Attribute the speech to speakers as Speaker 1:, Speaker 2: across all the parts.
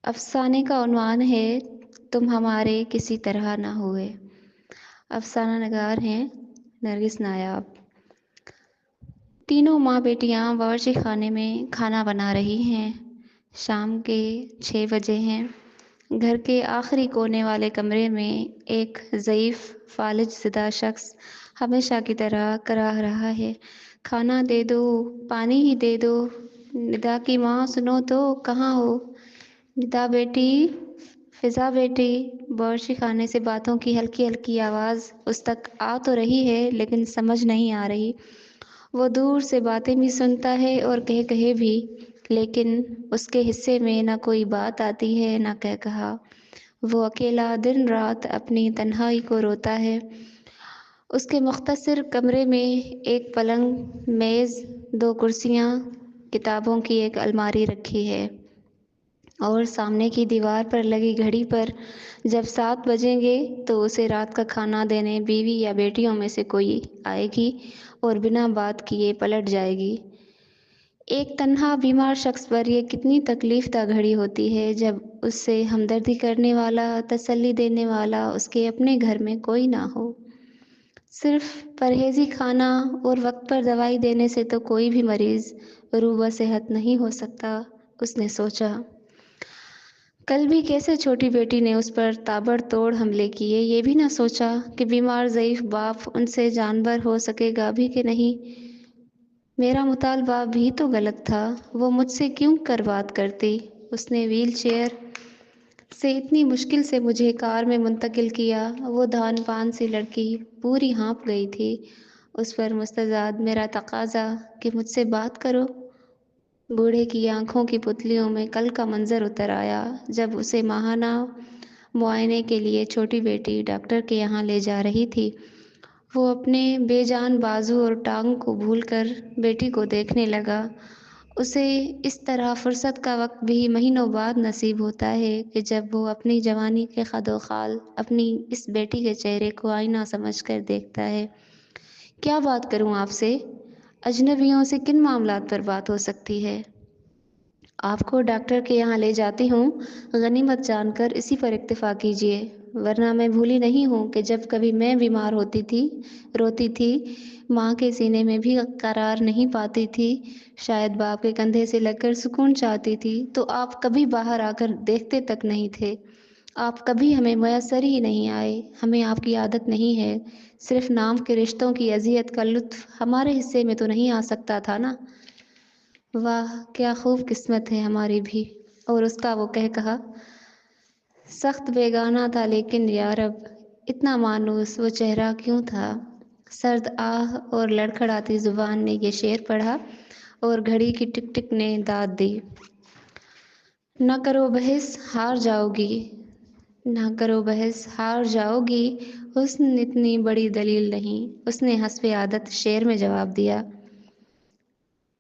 Speaker 1: افسانے کا عنوان ہے تم ہمارے کسی طرح نہ ہوئے۔ افسانہ نگار ہیں نرگس نایاب۔ تینوں ماں بیٹیاں باورچی خانے میں کھانا بنا رہی ہیں۔ شام کے 6 بجے ہیں۔ گھر کے آخری کونے والے کمرے میں ایک ضعیف فالج زدہ شخص ہمیشہ کی طرح کراہ رہا ہے، کھانا دے دو، پانی ہی دے دو۔ ندا کی ماں سنو تو، کہاں ہو؟ ندا بیٹی، فضا بیٹی۔ باورچی خانے سے باتوں کی ہلکی ہلکی آواز اس تک آ تو رہی ہے لیکن سمجھ نہیں آ رہی۔ وہ دور سے باتیں بھی سنتا ہے اور کہے کہے بھی، لیکن اس کے حصے میں نہ کوئی بات آتی ہے نہ کہہ کہا۔ وہ اکیلا دن رات اپنی تنہائی کو روتا ہے۔ اس کے مختصر کمرے میں ایک پلنگ، میز، 2 کرسیاں، کتابوں کی ایک الماری رکھی ہے، اور سامنے کی دیوار پر لگی گھڑی پر جب 7 بجیں گے تو اسے رات کا کھانا دینے بیوی یا بیٹیوں میں سے کوئی آئے گی اور بنا بات کیے پلٹ جائے گی۔ ایک تنہا بیمار شخص پر یہ کتنی تکلیف دہ گھڑی ہوتی ہے جب اس سے ہمدردی کرنے والا، تسلی دینے والا اس کے اپنے گھر میں کوئی نہ ہو۔ صرف پرہیزی کھانا اور وقت پر دوائی دینے سے تو کوئی بھی مریض روبہ صحت نہیں ہو سکتا، اس نے سوچا۔ کل بھی کیسے چھوٹی بیٹی نے اس پر تابڑ توڑ حملے کیے، یہ بھی نہ سوچا کہ بیمار ضعیف باپ ان سے جانبر ہو سکے گا بھی کہ نہیں۔ میرا مطالبہ بھی تو غلط تھا، وہ مجھ سے کیوں کر بات کرتی؟ اس نے ویل چیئر سے اتنی مشکل سے مجھے کار میں منتقل کیا۔ وہ دھان پان سی لڑکی پوری ہانپ گئی تھی۔ اس پر مستزاد میرا تقاضا کہ مجھ سے بات کرو۔ بوڑھے کی آنکھوں کی پتلیوں میں کل کا منظر اتر آیا جب اسے ماہانہ معائنے کے لیے چھوٹی بیٹی ڈاکٹر کے یہاں لے جا رہی تھی۔ وہ اپنے بے جان بازو اور ٹانگ کو بھول کر بیٹی کو دیکھنے لگا۔ اسے اس طرح فرصت کا وقت بھی مہینوں بعد نصیب ہوتا ہے کہ جب وہ اپنی جوانی کے خد و خال اپنی اس بیٹی کے چہرے کو آئینہ سمجھ کر دیکھتا ہے۔ کیا بات کروں آپ سے؟ اجنبیوں سے کن معاملات پر بات ہو سکتی ہے؟ آپ کو ڈاکٹر کے یہاں لے جاتی ہوں، غنیمت جان کر اسی پر اکتفا کیجیے، ورنہ میں بھولی نہیں ہوں کہ جب کبھی میں بیمار ہوتی تھی، روتی تھی، ماں کے سینے میں بھی قرار نہیں پاتی تھی، شاید باپ کے کندھے سے لگ کر سکون چاہتی تھی، تو آپ کبھی باہر آ کر دیکھتے تک نہیں تھے۔ آپ کبھی ہمیں میسر ہی نہیں آئے۔ ہمیں آپ کی عادت نہیں ہے۔ صرف نام کے رشتوں کی اذیت کا لطف ہمارے حصے میں تو نہیں آ سکتا تھا نا؟ واہ، کیا خوب قسمت ہے ہماری بھی۔ اور اس کا وہ کہا سخت بیگانہ تھا، لیکن یارب اتنا مانوس وہ چہرہ کیوں تھا؟ سرد آہ اور لڑکھڑاتی زبان نے یہ شعر پڑھا اور گھڑی کی ٹک ٹک نے داد دی۔ نہ کرو بحث، ہار جاؤ گی۔ نہ کرو بحث، ہار جاؤ گی۔ حسن اتنی بڑی دلیل نہیں، اس نے حسب عادت شعر میں جواب دیا۔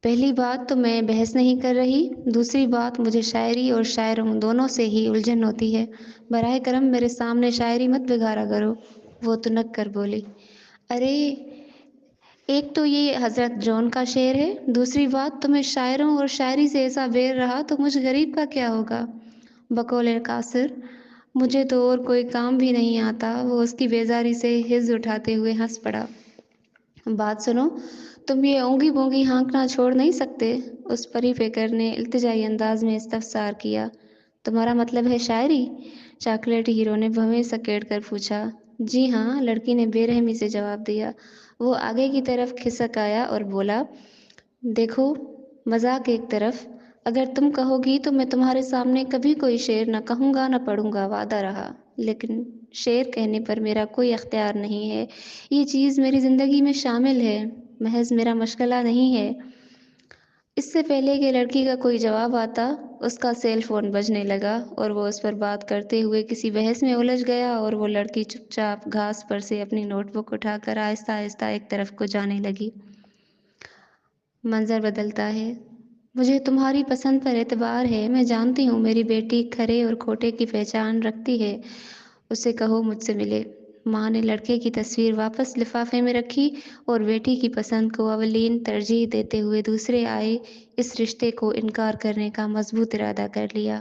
Speaker 1: پہلی بات تو میں بحث نہیں کر رہی، دوسری بات مجھے شاعری اور شاعروں دونوں سے ہی الجھن ہوتی ہے۔ براہ کرم میرے سامنے شاعری مت بگاڑا کرو، وہ تنک کر بولی۔ ارے، ایک تو یہ حضرت جون کا شعر ہے، دوسری بات تمہیں شاعروں اور شاعری سے ایسا بیر رہا تو مجھ غریب کا کیا ہوگا؟ بقول قاصر، مجھے تو اور کوئی کام بھی نہیں آتا۔ وہ اس کی بیزاری سے حز اٹھاتے ہوئے ہنس پڑا۔ بات سنو، تم یہ اونگی بونگی ہانکنا چھوڑ نہیں سکتے؟ اس پری فکر نے التجائی انداز میں استفسار کیا۔ تمہارا مطلب ہے شاعری؟ چاکلیٹ ہیرو نے بھویں سکیڑ کر پوچھا۔ جی ہاں، لڑکی نے بے رحمی سے جواب دیا۔ وہ آگے کی طرف کھسک آیا اور بولا، دیکھو، مذاق ایک طرف، اگر تم کہو گی تو میں تمہارے سامنے کبھی کوئی شعر نہ کہوں گا نہ پڑھوں گا، وعدہ رہا۔ لیکن شعر کہنے پر میرا کوئی اختیار نہیں ہے، یہ چیز میری زندگی میں شامل ہے، محض میرا مشغلہ نہیں ہے۔ اس سے پہلے کہ لڑکی کا کوئی جواب آتا، اس کا سیل فون بجنے لگا اور وہ اس پر بات کرتے ہوئے کسی بحث میں الجھ گیا، اور وہ لڑکی چپ چاپ گھاس پر سے اپنی نوٹ بک اٹھا کر آہستہ آہستہ ایک طرف کو جانے لگی۔ منظر بدلتا ہے۔ مجھے تمہاری پسند پر اعتبار ہے، میں جانتی ہوں میری بیٹی کھرے اور کھوٹے کی پہچان رکھتی ہے، اسے کہو مجھ سے ملے۔ ماں نے لڑکے کی تصویر واپس لفافے میں رکھی اور بیٹی کی پسند کو اولین ترجیح دیتے ہوئے دوسرے آئے اس رشتے کو انکار کرنے کا مضبوط ارادہ کر لیا۔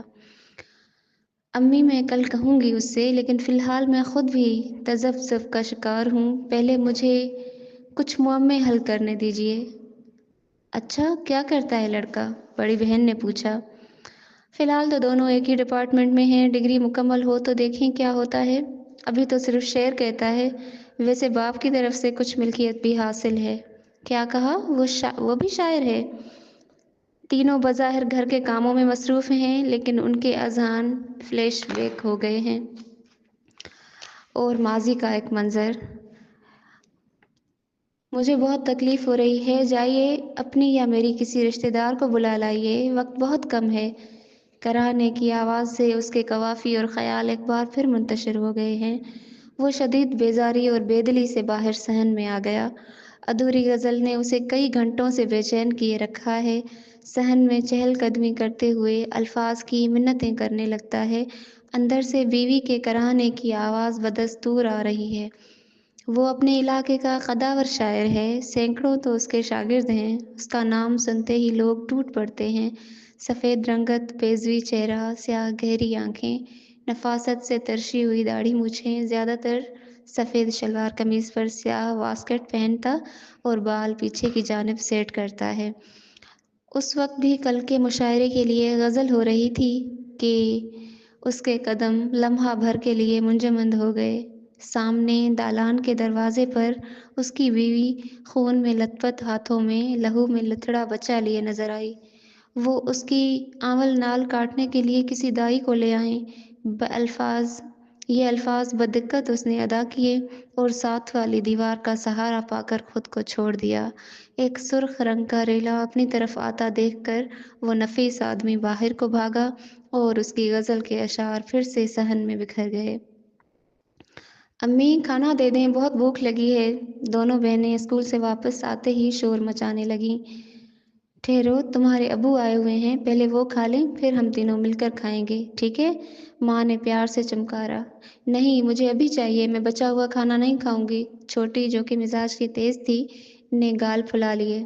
Speaker 1: امی میں کل کہوں گی اس سے، لیکن فی الحال میں خود بھی تذبذب کا شکار ہوں، پہلے مجھے کچھ معمے حل کرنے دیجیے۔ اچھا، کیا کرتا ہے لڑکا؟ بڑی بہن نے پوچھا۔ فی الحال تو دونوں ایک ہی ڈپارٹمنٹ میں ہیں، ڈگری مکمل ہو تو دیکھیں کیا ہوتا ہے، ابھی تو صرف شعر کہتا ہے، ویسے باپ کی طرف سے کچھ ملکیت بھی حاصل ہے۔ کیا کہا؟ وہ بھی شاعر ہے؟ تینوں بظاہر گھر کے کاموں میں مصروف ہیں، لیکن ان کے اذہان فلیش بیک ہو گئے ہیں، اور ماضی کا ایک منظر۔ مجھے بہت تکلیف ہو رہی ہے، جائیے اپنی یا میری کسی رشتہ دار کو بلا لائیے، وقت بہت کم ہے۔ کراہنے کی آواز سے اس کے قوافی اور خیال ایک بار پھر منتشر ہو گئے ہیں۔ وہ شدید بیزاری اور بے دلی سے باہر صحن میں آ گیا۔ ادھوری غزل نے اسے کئی گھنٹوں سے بے چین کیے رکھا ہے۔ صحن میں چہل قدمی کرتے ہوئے الفاظ کی منتیں کرنے لگتا ہے، اندر سے بیوی کے کراہنے کی آواز بدستور آ رہی ہے۔ وہ اپنے علاقے کا قداور شاعر ہے، سینکڑوں تو اس کے شاگرد ہیں، اس کا نام سنتے ہی لوگ ٹوٹ پڑتے ہیں۔ سفید رنگت، بیضوی چہرہ، سیاہ گہری آنکھیں، نفاست سے ترشی ہوئی داڑھی مونچھیں، زیادہ تر سفید شلوار قمیض پر سیاہ واسکٹ پہنتا اور بال پیچھے کی جانب سیٹ کرتا ہے۔ اس وقت بھی کل کے مشاعرے کے لیے غزل ہو رہی تھی کہ اس کے قدم لمحہ بھر کے لیے منجمد ہو گئے۔ سامنے دالان کے دروازے پر اس کی بیوی خون میں لت پت ہاتھوں میں لہو میں لتڑا بچہ لیے نظر آئی۔ وہ اس کی آنول نال کاٹنے کے لیے کسی دائی کو لے آئیں۔ یہ الفاظ بدقت اس نے ادا کیے اور ساتھ والی دیوار کا سہارا پا کر خود کو چھوڑ دیا۔ ایک سرخ رنگ کا ریلا اپنی طرف آتا دیکھ کر وہ نفیس آدمی باہر کو بھاگا اور اس کی غزل کے اشعار پھر سے صحن میں بکھر گئے۔ امی، کھانا دے دیں، بہت بھوک لگی ہے۔ دونوں بہنیں اسکول سے واپس آتے ہی شور مچانے لگیں۔ ٹھہرو، تمہارے ابو آئے ہوئے ہیں، پہلے وہ کھا لیں، پھر ہم تینوں مل کر کھائیں گے، ٹھیک ہے؟ ماں نے پیار سے چمکارا۔ نہیں، مجھے ابھی چاہیے، میں بچا ہوا کھانا نہیں کھاؤں گی۔ چھوٹی، جو کہ مزاج کی تیز تھی، نے گال پھلا لیے۔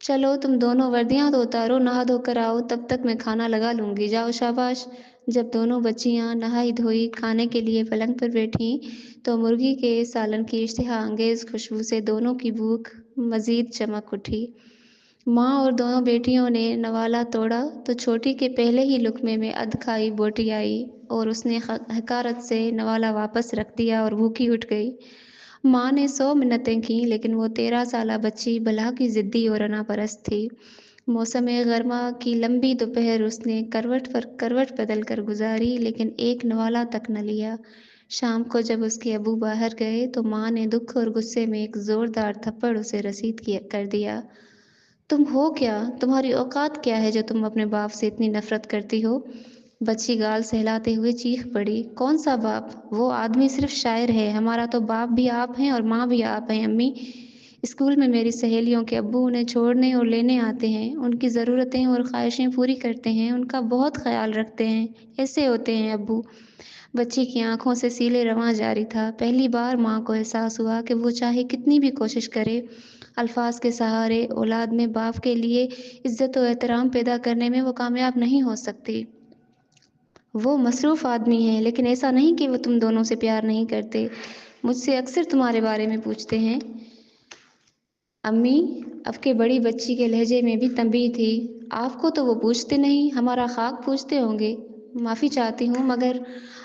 Speaker 1: چلو تم دونوں وردیاں تو اتارو، نہا دھو کر آؤ، تب تک میں کھانا لگا لوں گی، جاؤ شاباش۔ جب دونوں بچیاں نہائی دھوئی کھانے کے لیے پلنگ پر بیٹھیں تو مرغی کے سالن کی اشتہا انگیز خوشبو سے دونوں کی بھوک مزید چمک اٹھی۔ ماں اور دونوں بیٹیوں نے نوالا توڑا تو چھوٹی کے پہلے ہی لقمے میں ادھ کھائی بوٹی آئی اور اس نے حقارت سے نوالا واپس رکھ دیا اور بھوکی اٹھ گئی۔ ماں نے 100 منتیں کیں، لیکن وہ 13 سالہ بچی بلا کی ضدی اور انا پرست تھی۔ موسم گرما کی لمبی دوپہر اس نے کروٹ پر کروٹ بدل کر گزاری، لیکن ایک نوالا تک نہ لیا۔ شام کو جب اس کے ابو باہر گئے تو ماں نے دکھ اور غصے میں ایک زوردار تھپڑ اسے رسید کر دیا۔ تم ہو کیا؟ تمہاری اوقات کیا ہے جو تم اپنے باپ سے اتنی نفرت کرتی ہو؟ بچی گال سہلاتے ہوئے چیخ پڑی۔ کون سا باپ؟ وہ آدمی صرف شاعر ہے، ہمارا تو باپ بھی آپ ہیں اور ماں بھی آپ ہیں امی۔ اسکول میں میری سہیلیوں کے ابو انہیں چھوڑنے اور لینے آتے ہیں، ان کی ضرورتیں اور خواہشیں پوری کرتے ہیں، ان کا بہت خیال رکھتے ہیں، ایسے ہوتے ہیں ابو۔ بچی کی آنکھوں سے سیلے رواں جاری تھا۔ پہلی بار ماں کو احساس ہوا کہ وہ چاہے کتنی بھی کوشش کرے، الفاظ کے سہارے اولاد میں باپ کے لیے عزت و احترام پیدا کرنے میں وہ کامیاب نہیں ہو سکتی۔ وہ مصروف آدمی ہیں، لیکن ایسا نہیں کہ وہ تم دونوں سے پیار نہیں کرتے۔ مجھ سے اکثر تمہارے بارے میں پوچھتے ہیں۔ امی، اب کے بڑی بچی کے لہجے میں بھی تنبیہ تھی۔ آپ کو تو وہ پوچھتے نہیں، ہمارا خاک پوچھتے ہوں گے۔ معافی چاہتی ہوں، مگر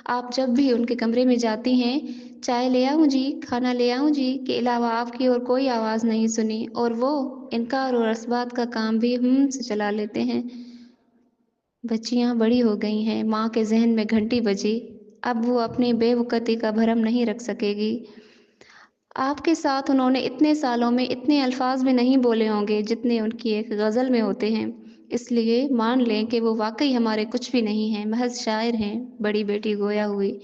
Speaker 1: آپ جب بھی ان کے کمرے میں جاتی ہیں، چائے لے آؤں جی، کھانا لے آؤں جی کے علاوہ آپ کی اور کوئی آواز نہیں سنی، اور وہ انکار اور اثبات کا کام بھی سے چلا لیتے ہیں۔ بچیاں بڑی ہو گئی ہیں، ماں کے ذہن میں گھنٹی بجی۔ اب وہ اپنی بے وقتی کا بھرم نہیں رکھ سکے گی۔ آپ کے ساتھ انہوں نے اتنے سالوں میں اتنے الفاظ بھی نہیں بولے ہوں گے جتنے ان کی ایک غزل میں ہوتے ہیں، اس لیے مان لیں کہ وہ واقعی ہمارے کچھ بھی نہیں ہیں، محض شاعر ہیں۔ بڑی بیٹی گویا ہوئی۔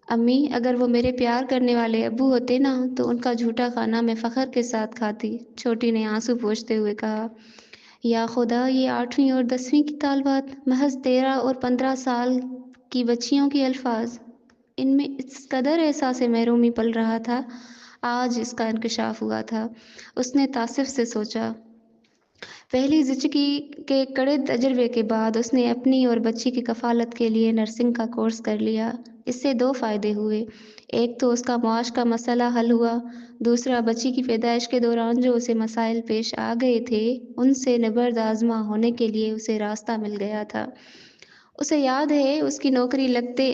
Speaker 1: امی، اگر وہ میرے پیار کرنے والے ابو ہوتے نا تو ان کا جھوٹا کھانا میں فخر کے ساتھ کھاتی، چھوٹی نے آنسو پوچھتے ہوئے کہا۔ یا خدا، یہ 8ویں اور 10ویں کی طالبات، محض 13 اور 15 سال کی بچیوں کے الفاظ، ان میں اس قدر احساس محرومی پل رہا تھا۔ آج اس کا انکشاف ہوا تھا۔ اس نے تاسف سے سوچا، پہلی زچگی کے کڑے تجربے کے بعد اس نے اپنی اور بچی کی کفالت کے لیے نرسنگ کا کورس کر لیا۔ اس سے دو فائدے ہوئے، ایک تو اس کا معاش کا مسئلہ حل ہوا، دوسرا بچی کی پیدائش کے دوران جو اسے مسائل پیش آ گئے تھے ان سے نبرد آزما ہونے کے لیے اسے راستہ مل گیا تھا۔ اسے یاد ہے اس کی نوکری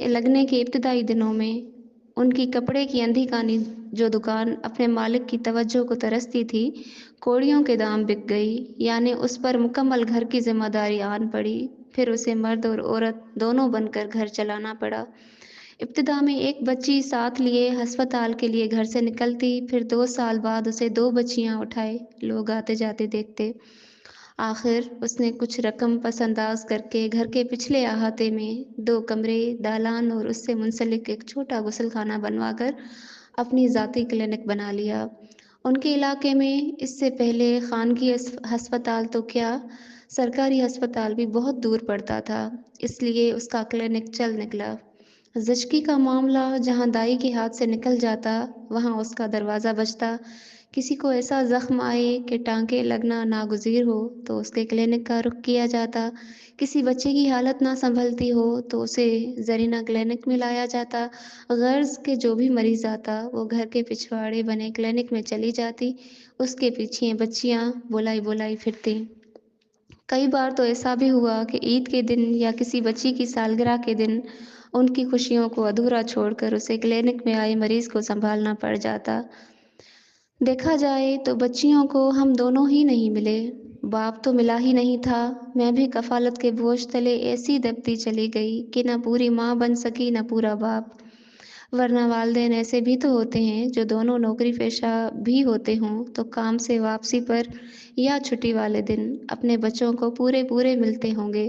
Speaker 1: لگنے کے ابتدائی دنوں میں ان کی کپڑے کی اندھی کانی جو دکان اپنے مالک کی توجہ کو ترستی تھی، کوڑیوں کے دام بک گئی، یعنی اس پر مکمل گھر کی ذمہ داری آن پڑی۔ پھر اسے مرد اور عورت دونوں بن کر گھر چلانا پڑا۔ ابتدا میں ایک بچی ساتھ لیے ہسپتال کے لیے گھر سے نکلتی، پھر 2 سال بعد اسے 2 بچیاں اٹھائے لوگ آتے جاتے دیکھتے۔ آخر اس نے کچھ رقم پس انداز کر کے گھر کے پچھلے احاطے میں 2 کمرے، دالان اور اس سے منسلک ایک چھوٹا غسل خانہ بنوا کر اپنی ذاتی کلینک بنا لیا۔ ان کے علاقے میں اس سے پہلے خانگی ہسپتال تو کیا، سرکاری ہسپتال بھی بہت دور پڑتا تھا، اس لیے اس کا کلینک چل نکلا۔ زچگی کا معاملہ جہاں دائی کے ہاتھ سے نکل جاتا وہاں اس کا دروازہ بجتا۔ کسی کو ایسا زخم آئے کہ ٹانکے لگنا ناگزیر ہو تو اس کے کلینک کا رخ کیا جاتا۔ کسی بچے کی حالت نہ سنبھلتی ہو تو اسے زرینہ کلینک میں لایا جاتا۔ غرض کہ جو بھی مریض آتا وہ گھر کے پچھواڑے بنے کلینک میں چلی جاتی، اس کے پیچھے بچیاں بولائی بولائی پھرتیں۔ کئی بار تو ایسا بھی ہوا کہ عید کے دن یا کسی بچی کی سالگرہ کے دن ان کی خوشیوں کو ادھورا چھوڑ کر اسے کلینک میں آئے مریض کو سنبھالنا پڑ جاتا۔ دیکھا جائے تو بچیوں کو ہم دونوں ہی نہیں ملے، باپ تو ملا ہی نہیں تھا۔ میں بھی کفالت کے بوجھ تلے ایسی دبتی چلی گئی کہ نہ پوری ماں بن سکی نہ پورا باپ۔ ورنہ والدین ایسے بھی تو ہوتے ہیں جو دونوں نوکری پیشہ بھی ہوتے ہوں تو کام سے واپسی پر یا چھٹی والے دن اپنے بچوں کو پورے پورے ملتے ہوں گے۔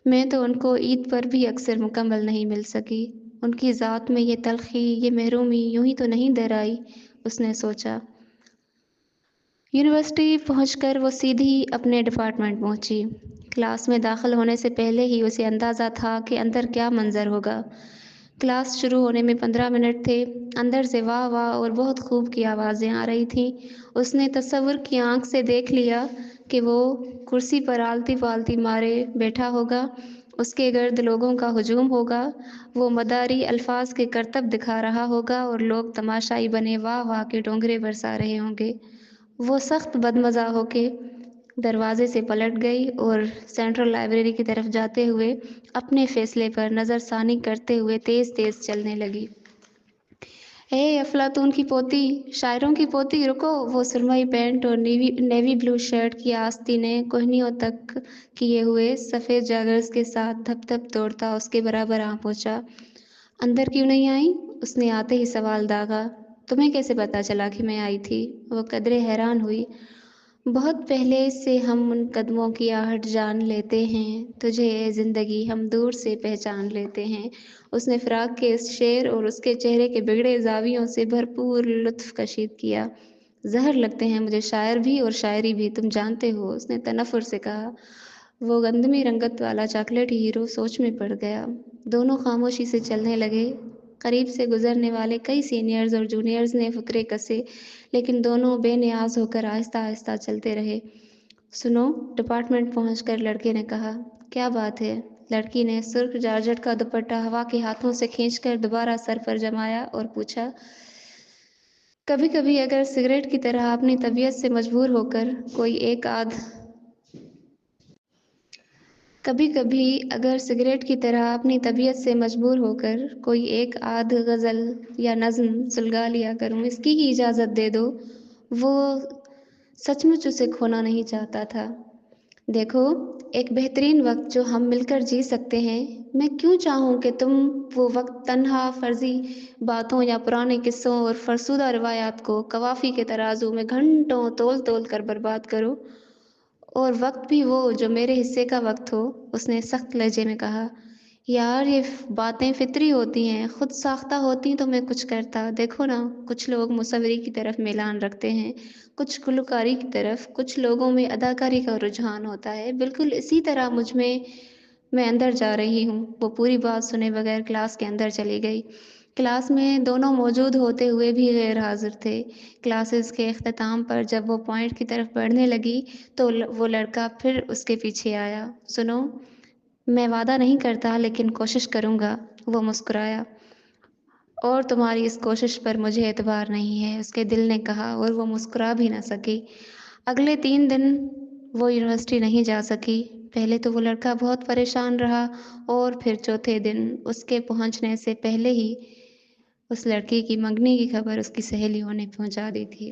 Speaker 1: میں تو ان کو عید پر بھی اکثر مکمل نہیں مل سکی۔ ان کی ذات میں یہ تلخی، یہ محرومی یوں ہی تو نہیں درائی، اس نے سوچا۔ یونیورسٹی پہنچ کر وہ سیدھی اپنے ڈپارٹمنٹ پہنچی۔ کلاس میں داخل ہونے سے پہلے ہی اسے اندازہ تھا کہ اندر کیا منظر ہوگا۔ کلاس شروع ہونے میں 15 منٹ تھے۔ اندر سے واہ واہ اور بہت خوب کی آوازیں آ رہی تھیں۔ اس نے تصور کی آنکھ سے دیکھ لیا کہ وہ کرسی پر آلتی پالتی مارے بیٹھا ہوگا، اس کے گرد لوگوں کا ہجوم ہوگا، وہ مداری الفاظ کے کرتب دکھا رہا ہوگا اور لوگ تماشائی بنے واہ واہ کے ڈونگرے برسا رہے ہوں گے۔ وہ سخت بدمزہ ہو کے دروازے سے پلٹ گئی اور سینٹرل لائبریری کی طرف جاتے ہوئے اپنے فیصلے پر نظر ثانی کرتے ہوئے تیز تیز چلنے لگی۔ اے افلاطون کی پوتی، شاعروں کی پوتی، رکو! وہ سرمئی پینٹ اور نیوی بلو شرٹ کی آستینیں کوہنیوں تک کیے ہوئے سفید جاگرز کے ساتھ دھپ دھپ دوڑتا اس کے برابر آ پہنچا۔ اندر کیوں نہیں آئی؟ اس نے آتے ہی سوال داغا۔ تمہیں کیسے پتا چلا کہ میں آئی تھی؟ وہ قدرے حیران ہوئی۔ بہت پہلے سے ہم ان قدموں کی آہٹ جان لیتے ہیں، تجھے اے زندگی ہم دور سے پہچان لیتے ہیں۔ اس نے فراق کے اس شعر اور اس کے چہرے کے بگڑے زاویوں سے بھرپور لطف کشید کیا۔ زہر لگتے ہیں مجھے شاعر بھی اور شاعری بھی، تم جانتے ہو، اس نے تنفر سے کہا۔ وہ گندمی رنگت والا چاکلیٹی ہیرو سوچ میں پڑ گیا۔ دونوں خاموشی سے چلنے لگے۔ قریب سے گزرنے والے کئی سینئرز اور جونیئرز نے فکرے کسے، لیکن دونوں بے نیاز ہو کر آہستہ آہستہ چلتے رہے۔ سنو، ڈپارٹمنٹ پہنچ کر لڑکے نے کہا۔ کیا بات ہے؟ لڑکی نے سرخ جارجٹ کا دوپٹہ ہوا کے ہاتھوں سے کھینچ کر دوبارہ سر پر جمایا اور پوچھا۔ کبھی کبھی اگر سگریٹ کی طرح اپنی طبیعت سے مجبور ہو کر کوئی ایک آدھ غزل یا نظم سلگا لیا کروں، اس کی ہی اجازت دے دو۔ وہ سچ مچ اسے کھونا نہیں چاہتا تھا۔ دیکھو، ایک بہترین وقت جو ہم مل کر جی سکتے ہیں، میں کیوں چاہوں کہ تم وہ وقت تنہا فرضی باتوں یا پرانے قصوں اور فرسودہ روایات کو کوافی کے ترازو میں گھنٹوں تول تول کر برباد کرو، اور وقت بھی وہ جو میرے حصے کا وقت ہو، اس نے سخت لہجے میں کہا۔ یار، یہ باتیں فطری ہوتی ہیں، خود ساختہ ہوتی تو میں کچھ کرتا۔ دیکھو نا، کچھ لوگ مصوری کی طرف میلان رکھتے ہیں، کچھ گلوکاری کی طرف، کچھ لوگوں میں اداکاری کا رجحان ہوتا ہے، بالکل اسی طرح مجھ میں اندر جا رہی ہوں۔ وہ پوری بات سنے بغیر کلاس کے اندر چلی گئی۔ کلاس میں دونوں موجود ہوتے ہوئے بھی غیر حاضر تھے۔ کلاسز کے اختتام پر جب وہ پوائنٹ کی طرف بڑھنے لگی تو وہ لڑکا پھر اس کے پیچھے آیا۔ سنو، میں وعدہ نہیں کرتا لیکن کوشش کروں گا، وہ مسکرایا۔ اور تمہاری اس کوشش پر مجھے اعتبار نہیں ہے، اس کے دل نے کہا، اور وہ مسکرا بھی نہ سکی۔ اگلے 3 دن وہ یونیورسٹی نہیں جا سکی۔ پہلے تو وہ لڑکا بہت پریشان رہا، اور پھر چوتھے دن اس کے پہنچنے سے پہلے ہی اس لڑکی کی منگنی کی خبر اس کی سہیلیوں نے پہنچا دی تھی۔